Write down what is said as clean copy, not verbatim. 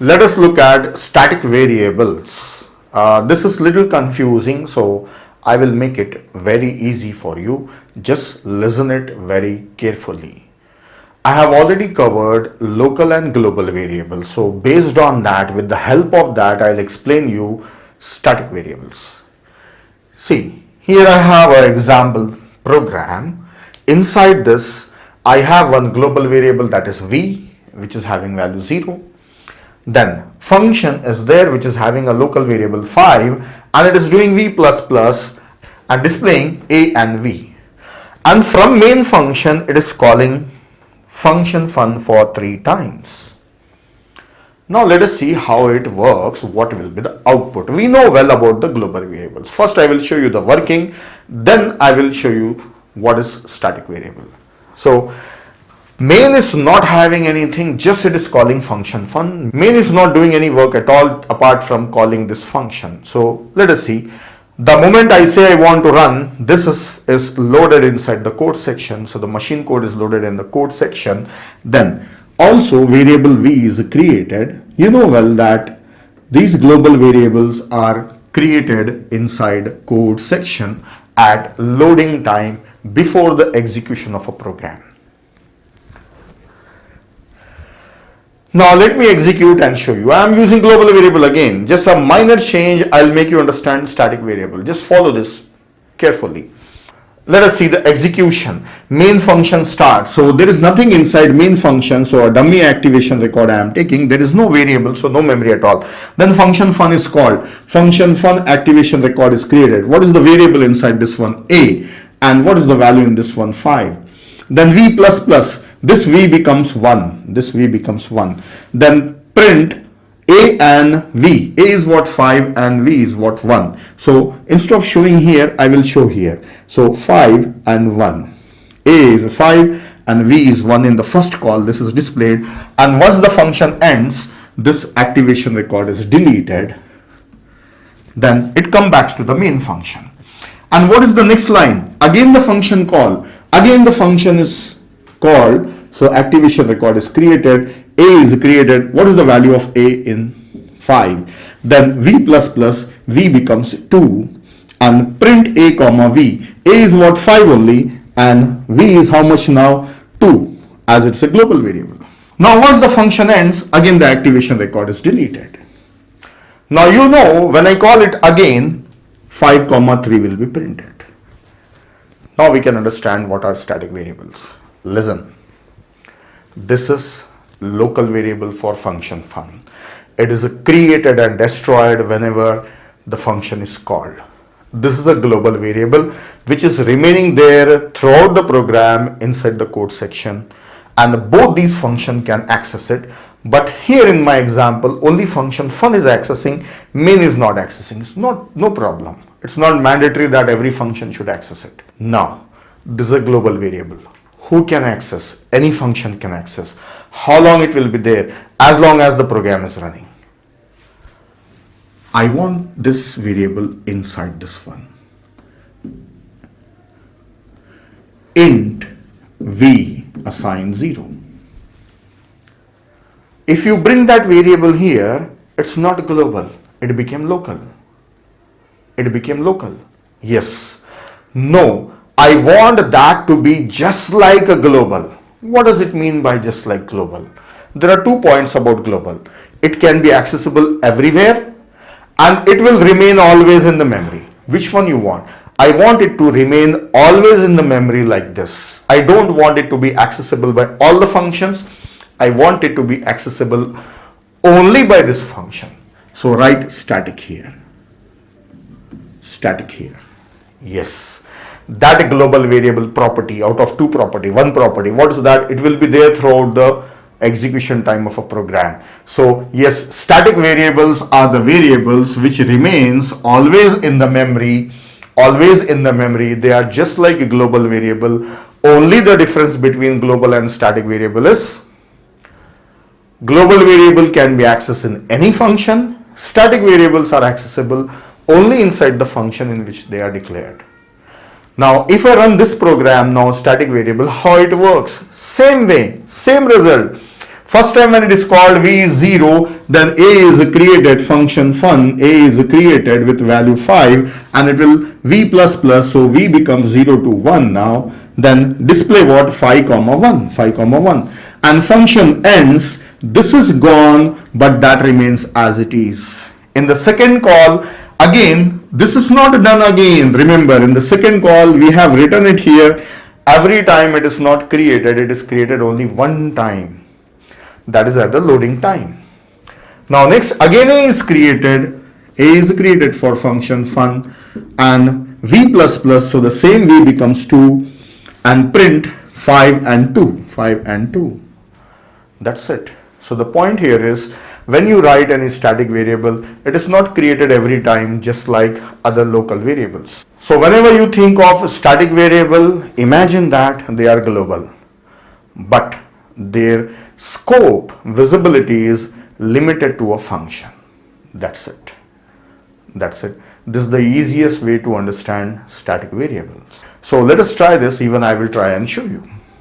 Let us look at static variables. This is little confusing, so I will make it very easy for you. Just listen it very carefully. I have already covered local and global variables. So based on that, with the help of that, I'll explain you static variables. See, here I have an example program. Inside this, I have one global variable, that is v, which is having value 0. Then function is there, which is having a local variable 5, and it is doing v++ and displaying a and v. And from main function, it is calling function fun for 3 times. Now let us see how it works, what will be the output. We know well about the global variables. First I will show you the working, then I will show you what is static variable. So main is not having anything, just it is calling function fun. Main is not doing any work at all apart from calling this function. So let us see. The moment I say I want to run, this is loaded inside the code section. So the machine code is loaded in the code section. Then also variable v is created. You know well that these global variables are created inside code section at loading time before the execution of a program. Now let me execute and show you. I am using global variable again. Just a minor change, I'll make you understand static variable. Just follow this carefully. Let us see the execution. Main function starts. So there is nothing inside main function. So a dummy activation record I am taking. There is no variable, so no memory at all. Then function fun is called. Function fun activation record is created. What is the variable inside this one? A. And what is the value in this one? 5. Then v++. This v becomes 1. This v becomes 1. Then print a and v. A is what? 5 and v is what? 1. So instead of showing here, I will show here. So 5 and 1. A is 5 and v is 1 in the first call. This is displayed. And once the function ends, this activation record is deleted. Then it comes back to the main function. And what is the next line? Again the function call. Again the function is called, so activation record is created, a is created. What is the value of a in 5? Then v++, v becomes 2, and print a comma v. A is what? 5 only, and v is how much now? 2, as it's a global variable. Now once the function ends, again the activation record is deleted. Now you know when I call it again, 5 comma 3 will be printed. Now we can understand what are static variables. Listen, this is local variable for function fun. It is created and destroyed whenever the function is called. This is a global variable which is remaining there throughout the program inside the code section, and both these functions can access it. But here in my example, only function fun is accessing, main is not accessing. It's no problem. It's not mandatory that every function should access it. Now, this is a global variable. Who can access? Any function can access. How long it will be there? As long as the program is running. I want this variable inside this one. Int v assign 0. If you bring that variable here, it's not global. It became local. It became local. Yes. No. I want that to be just like a global. What does it mean by just like global? There are 2 points about global. It can be accessible everywhere and it will remain always in the memory. Which one you want? I want it to remain always in the memory like this. I don't want it to be accessible by all the functions. I want it to be accessible only by this function. So write static here. Static here. Yes. That global variable property out of 2 property, 1 property, what is that? It will be there throughout the execution time of a program. So yes, static variables are the variables which remains always in the memory, always in the memory. They are just like a global variable. Only the difference between global and static variable is global variable can be accessed in any function. Static variables are accessible only inside the function in which they are declared. Now if I run this program now, static variable, how it works? Same way, same result. First time when it is called v is 0, then a is created, function fun, a is created with value 5 and it will v plus plus, so v becomes 0 to 1 now. Then display what? 5 comma 1, 5 comma 1, and function ends. This is gone, but that remains as it is. In the second call, again, this is not done again. Remember, in the second call, we have written it here. Every time it is not created, it is created only one time. That is at the loading time. Now next, again a is created for function fun and v plus plus, so the same v becomes 2 and print 5 and 2. That's it. So the point here is, when you write any static variable, it is not created every time just like other local variables. So whenever you think of static variable, imagine that they are global, but their scope, visibility is limited to a function. That's it. That's it. This is the easiest way to understand static variables. So let us try this. Even I will try and show you.